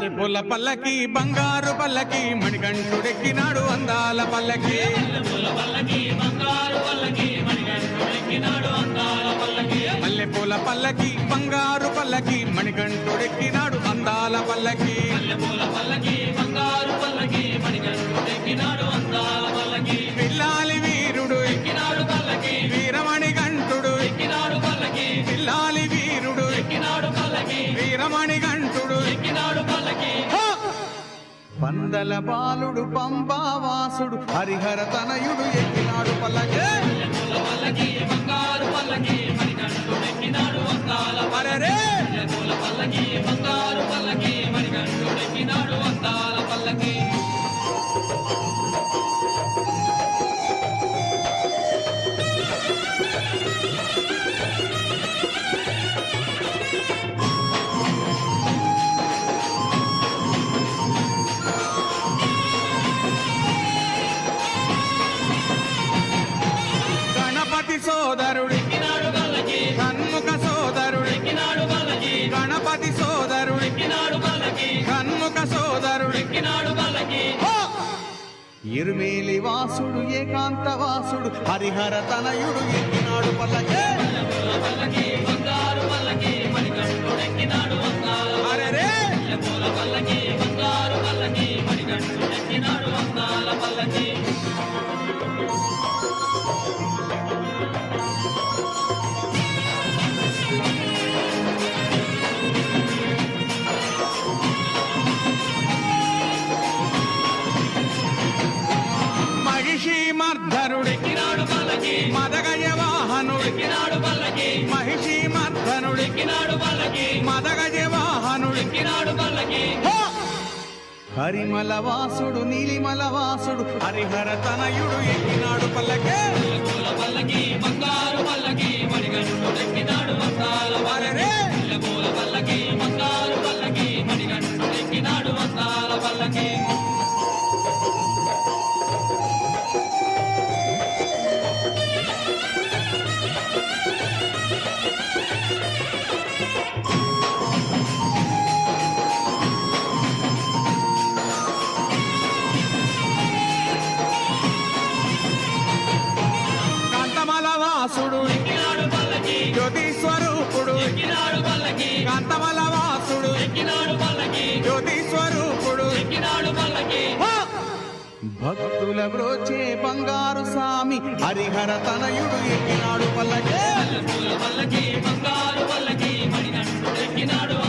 మల్లెపూల పల్లకి బంగారు పల్లకి మణికంఠుడెక్కినాడు అందాల పల్లకి మల్లెపూల పల్లకి బంగారు పల్లకి మణికంఠుడెక్కినాడు అందాల పల్లకి పిల్లాలి వీరుడు ఎక్కినాడు పల్లకి వీరమణి గంటుడు ఎక్కినాడు పల్లకి పిల్లాలి వీరుడు ఎక్కినాడు పల్లకి వీరమణి గంటుడు ఎక్కినాడు పల్లకి పందల బాలుడు పంబావాసుడు హరిహర తనయుడు ఎక్కినాడు పల్లకి బంగారు పల్లకి మణికంఠుడు ఎక్కినాడు అందాల పల్లకి బంగారు పల్లకి మణికంఠుడు ఎక్కినాడు అందాల పల్లకి సోదరుడు షణ్ముఖ సోదరుడు గణపతి సోదరుడు షణ్ముఖ సోదరుడు ఇరుమేలి వాసుడు ఏకాంత వాసుడు హరిహర తనయుడు ఎక్కినాడు పల్లకి అరెరే మర్ధనుడెక్కినాడు పల్లకి మదగజ వాహనుడెక్కినాడు పల్లకి మహిషి మర్ధనుడెక్కినాడు పల్లకి మదగజ వాహనుడెక్కినాడు పల్లకి హరిమల వాసుడు నీలిమల వాసుడు హరిహర తనయుడు ఎక్కినాడు పల్లకి పల్లకి బంగారు పల్లకి మణికంఠుడెక్కినాడు అందాల పల్లకి బంగారు పల్లకి మణికంఠుడెక్కినాడు అందాల పల్లకి జ్యోతి స్వరూపుడు కాంతమల వాసుడు జ్యోతి స్వరూపుడు భక్తుల బ్రోచే బంగారు స్వామి హరిహర తనయుడు ఎక్కినాడు పల్లకి బంగారు పల్లకి మణికంఠుడు ఎక్కినాడు